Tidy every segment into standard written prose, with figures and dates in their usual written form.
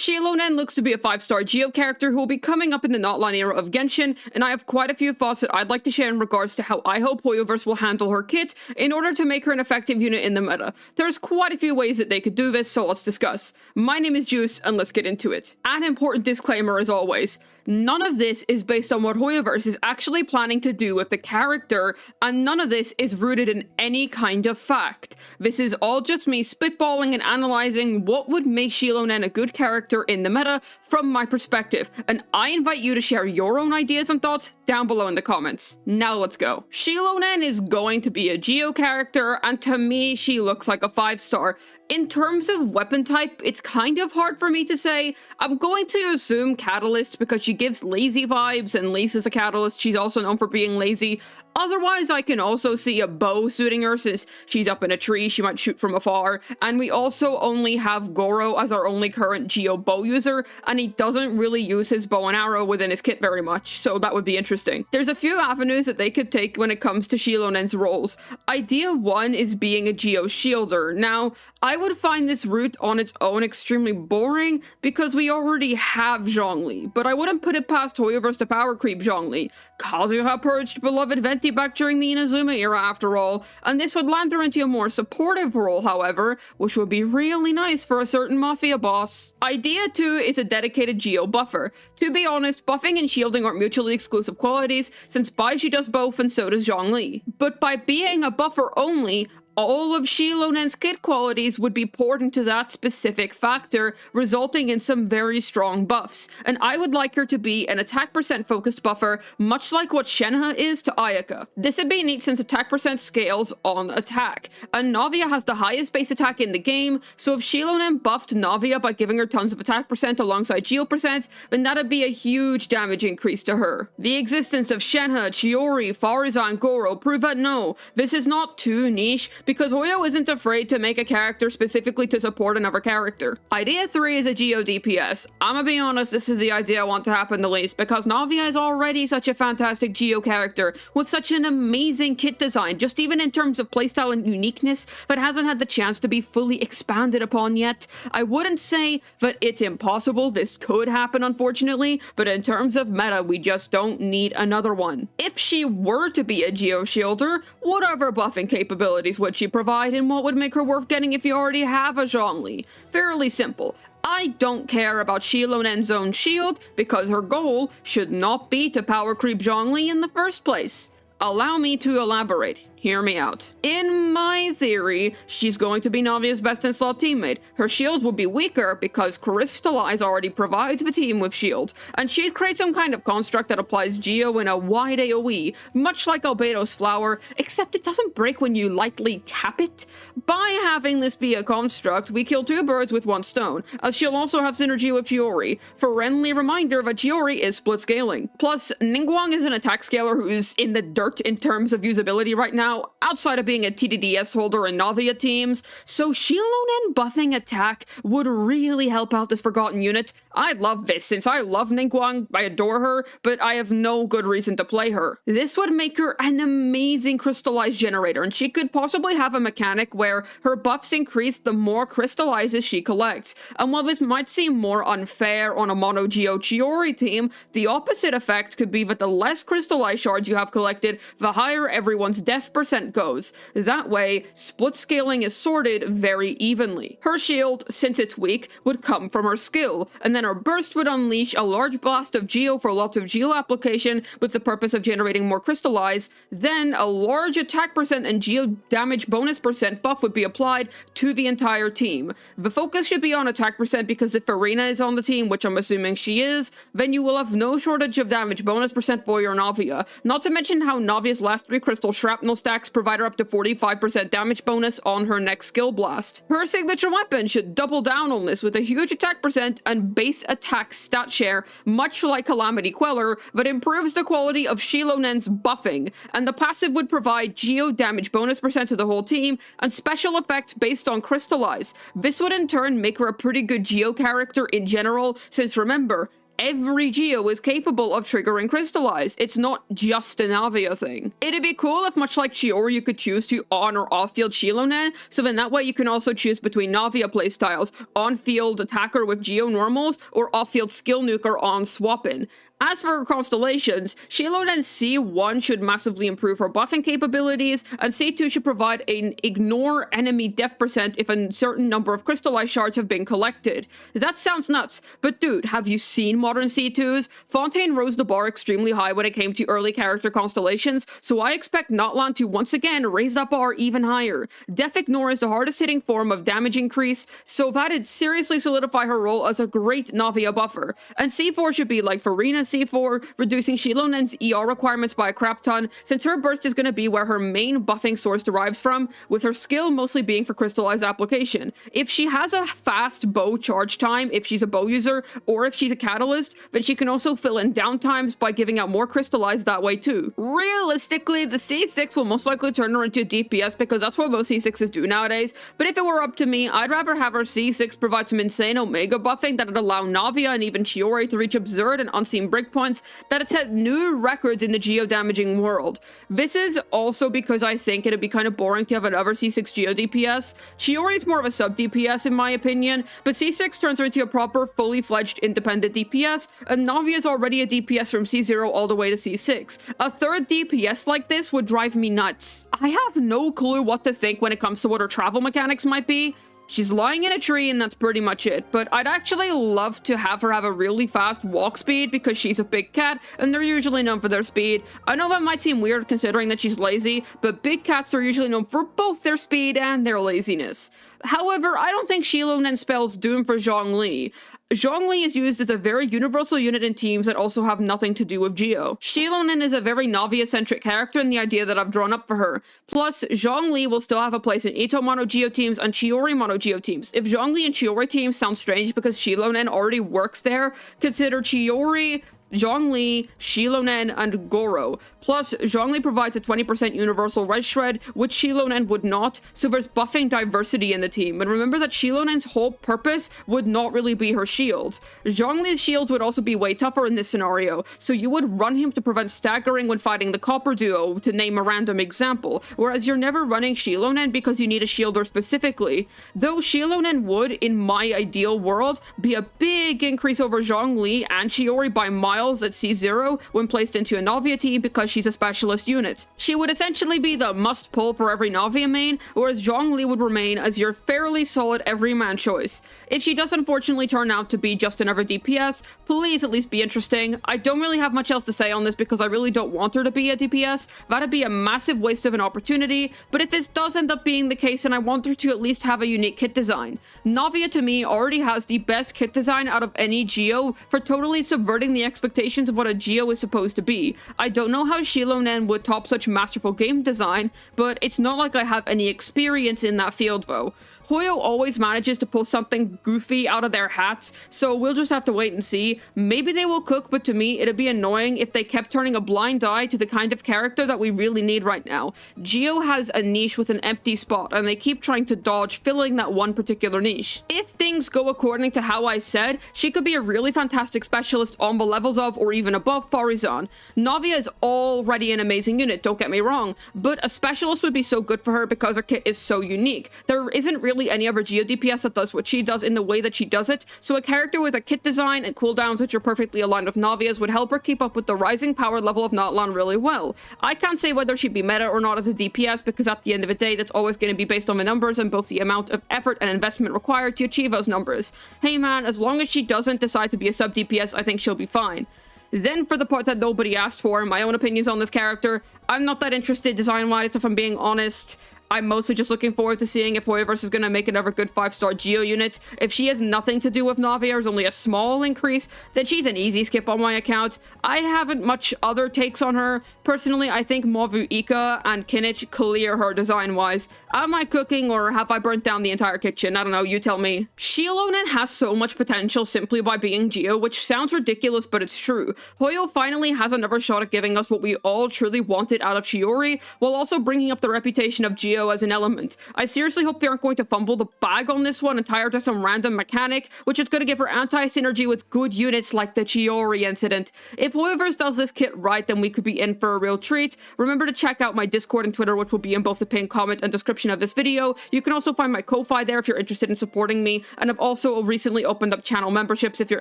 Xilonen looks to be a 5-star Geo character who will be coming up in the Natlan era of Genshin, and I have quite a few thoughts that I'd like to share in regards to how I hope Hoyoverse will handle her kit in order to make her an effective unit in the meta. There's quite a few ways that they could do this, so let's discuss. My name is Juice, and let's get into it. An important disclaimer as always. None of this is based on what Hoyoverse is actually planning to do with the character, and none of this is rooted in any kind of fact. This is all just me spitballing and analyzing what would make Xilonen a good character in the meta from my perspective, and I invite you to share your own ideas and thoughts down below in the comments. Now let's go. Xilonen is going to be a Geo character, and to me, she looks like a 5-star. In terms of weapon type, it's kind of hard for me to say. I'm going to assume Catalyst because she gives lazy vibes, and Lise is a Catalyst. She's also known for being lazy. Otherwise, I can also see a bow suiting her since she's up in a tree, she might shoot from afar, and we also only have Goro as our only current Geo bow user, and he doesn't really use his bow and arrow within his kit very much, so that would be interesting. There's a few avenues that they could take when it comes to Xilonen's roles. Idea 1 is being a Geo shielder. Now, I would find this route on its own extremely boring because we already have Zhongli, but I wouldn't put it past Hoyoverse to Powercreep Zhongli. Kazuha purged beloved Venti back during the Inazuma era after all, and this would land her into a more supportive role, however, which would be really nice for a certain Mafia boss. Idea 2 is a dedicated Geo buffer. To be honest, buffing and shielding aren't mutually exclusive qualities, since Baizhi does both and so does Zhongli. But by being a buffer only, all of Xilonen's kit qualities would be poured into that specific factor, resulting in some very strong buffs, and I would like her to be an attack percent focused buffer, much like what Shenhe is to Ayaka. This would be neat since attack percent scales on attack, and Navia has the highest base attack in the game, so if Xilonen buffed Navia by giving her tons of attack percent alongside Geo percent, then that'd be a huge damage increase to her. The existence of Shenhe, Chiori, Fariza, and Goro prove that no, this is not too niche, because Hoyo isn't afraid to make a character specifically to support another character. Idea 3 is a Geo DPS. I'ma be honest, this is the idea I want to happen the least, because Navia is already such a fantastic Geo character, with such an amazing kit design, just even in terms of playstyle and uniqueness, that hasn't had the chance to be fully expanded upon yet. I wouldn't say that it's impossible, this could happen unfortunately, but in terms of meta, we just don't need another one. If she were to be a Geo shielder, what other buffing capabilities would she provide, and what would make her worth getting if you already have a Zhongli? Fairly simple. I don't care about Xilonen's own shield, because her goal should not be to power creep Zhongli in the first place. Allow me to elaborate. Hear me out. In my theory, she's going to be Navia's best in slot teammate. Her shield will be weaker because Crystallize already provides the team with shield, and she'd create some kind of construct that applies Geo in a wide AoE, much like Albedo's flower, except it doesn't break when you lightly tap it. By having this be a construct, we kill 2 birds with 1 stone, as she'll also have synergy with Chiori. Friendly reminder that Chiori is split scaling. Plus, Ningguang is an attack scaler who's in the dirt in terms of usability right now, outside of being a TDDS holder in Navia teams, so Xilonen buffing attack would really help out this forgotten unit. I love this, since I love Ningguang, I adore her, but I have no good reason to play her. This would make her an amazing crystallized generator, and she could possibly have a mechanic where her buffs increase the more crystallizes she collects. And while this might seem more unfair on a mono Geo Chiori team, the opposite effect could be that the less crystallized shards you have collected, the higher everyone's def percent goes. That way, split scaling is sorted very evenly. Her shield, since it's weak, would come from her skill, and then her burst would unleash a large blast of Geo for lots of Geo application with the purpose of generating more crystallize. Then a large attack percent and Geo damage bonus percent buff would be applied to the entire team. The focus should be on attack percent because if Arena is on the team, which I'm assuming she is, then you will have no shortage of damage bonus percent for your Navia. Not to mention how Navia's last 3 crystal shrapnel stacks provide her up to 45% damage bonus on her next skill blast. Her signature weapon should double down on this with a huge attack percent and base attack stat share, much like Calamity Queller, that improves the quality of Xilonen's buffing, and the passive would provide Geo damage bonus percent to the whole team, and special effects based on Crystallize. This would in turn make her a pretty good Geo character in general, since remember, every Geo is capable of triggering Crystallize. It's not just a Navia thing. It'd be cool if, much like Chiori, you could choose to on or off-field Xilonen, so then that way you can also choose between Navia playstyles, on-field attacker with Geo normals, or off-field skill nuker on swap-in. As for constellations, Xilonen C1 should massively improve her buffing capabilities, and C2 should provide an ignore enemy death percent if a certain number of crystallized shards have been collected. That sounds nuts, but dude, have you seen modern C2s? Fontaine rose the bar extremely high when it came to early character constellations, so I expect Natlan to once again raise that bar even higher. Death Ignore is the hardest hitting form of damage increase, so that'd seriously solidify her role as a great Navia buffer. And C4 should be like Farina C4, reducing Xilonen's ER requirements by a crap ton, since her burst is going to be where her main buffing source derives from, with her skill mostly being for crystallized application. If she has a fast bow charge time, if she's a bow user, or if she's a catalyst, then she can also fill in downtimes by giving out more crystallized that way too. Realistically, the C6 will most likely turn her into a DPS because that's what most C6s do nowadays, but if it were up to me, I'd rather have her C6 provide some insane Omega buffing that'd allow Navia and even Chiori to reach absurd and unseen breakpoints that'd set new records in the geo-damaging world. This is also because I think it'd be kind of boring to have another C6 geo DPS. Chiori's more of a sub-DPS in my opinion, but C6 turns her into a proper, fully fledged independent DPS, and Navia is already a DPS from C0 all the way to C6. A third DPS like this would drive me nuts. I have no clue what to think when it comes to what her travel mechanics might be. She's lying in a tree and that's pretty much it, but I'd actually love to have her have a really fast walk speed because she's a big cat and they're usually known for their speed. I know that might seem weird considering that she's lazy, but big cats are usually known for both their speed and their laziness. However, I don't think Xilonen spells doom for Zhongli. Zhongli is used as a very universal unit in teams that also have nothing to do with Geo. Xilonen is a very Navia-centric character in the idea that I've drawn up for her. Plus, Zhongli will still have a place in Ito mono Geo teams and Chiori mono Geo teams. If Zhongli and Chiori teams sound strange because Xilonen already works there, consider Chiori, Zhongli, Xilonen, and Goro. Plus, Zhongli provides a 20% universal res shred, which Xilonen would not, so there's buffing diversity in the team. And remember that Xilonen's whole purpose would not really be her shields. Zhongli's shields would also be way tougher in this scenario, so you would run him to prevent staggering when fighting the Copper Duo, to name a random example, whereas you're never running Xilonen because you need a shielder specifically. Though Xilonen would, in my ideal world, be a big increase over Zhongli and Chiori by miles at C0 when placed into a Navia team because she's a specialist unit. She would essentially be the must-pull for every Navia main, whereas Zhongli would remain as your fairly solid everyman choice. If she does unfortunately turn out to be just another DPS, please at least be interesting. I don't really have much else to say on this because I really don't want her to be a DPS. That'd be a massive waste of an opportunity, but if this does end up being the case, then I want her to at least have a unique kit design. Navia to me already has the best kit design out of any Geo for totally subverting the expectations of what a Geo is supposed to be. I don't know how Xilonen would top such masterful game design, but it's not like I have any experience in that field though. Hoyo always manages to pull something goofy out of their hats, so we'll just have to wait and see. Maybe they will cook, but to me, it'd be annoying if they kept turning a blind eye to the kind of character that we really need right now. Geo has a niche with an empty spot, and they keep trying to dodge filling that one particular niche. If things go according to how I said, she could be a really fantastic specialist on the levels of, or even above, Farizan. Navia is already an amazing unit, don't get me wrong, but a specialist would be so good for her because her kit is so unique. There isn't really any other Geo DPS that does what she does in the way that she does it, so a character with a kit design and cooldowns which are perfectly aligned with Navia's would help her keep up with the rising power level of Natlan really well. I can't say whether she'd be meta or not as a DPS because at the end of the day that's always going to be based on the numbers and both the amount of effort and investment required to achieve those numbers. Hey man, as long as she doesn't decide to be a sub DPS, I think she'll be fine. Then for the part that nobody asked for, my own opinions on this character, I'm not that interested design-wise if I'm being honest. I'm mostly just looking forward to seeing if Hoyoverse is going to make another good 5-star Geo unit. If she has nothing to do with Navia or is only a small increase, then she's an easy skip on my account. I haven't much other takes on her. Personally, I think Movu Ika and Kinich clear her design-wise. Am I cooking or have I burnt down the entire kitchen? I don't know, you tell me. Xilonen has so much potential simply by being Geo, which sounds ridiculous, but it's true. Hoyo finally has another shot at giving us what we all truly wanted out of Chiori, while also bringing up the reputation of Geo Geo as an element. I seriously hope they aren't going to fumble the bag on this one and tie her to some random mechanic, which is going to give her anti-synergy with good units like the Chiori incident. If Hoyoverse does this kit right, then we could be in for a real treat. Remember to check out my Discord and Twitter, which will be in both the pinned comment and description of this video. You can also find my Ko-Fi there if you're interested in supporting me, and I've also recently opened up channel memberships if you're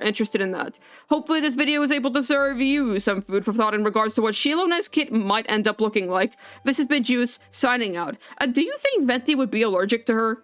interested in that. Hopefully this video is able to serve you some food for thought in regards to what Xilonen's kit might end up looking like. This has been Juice, signing out. Do you think Venti would be allergic to her?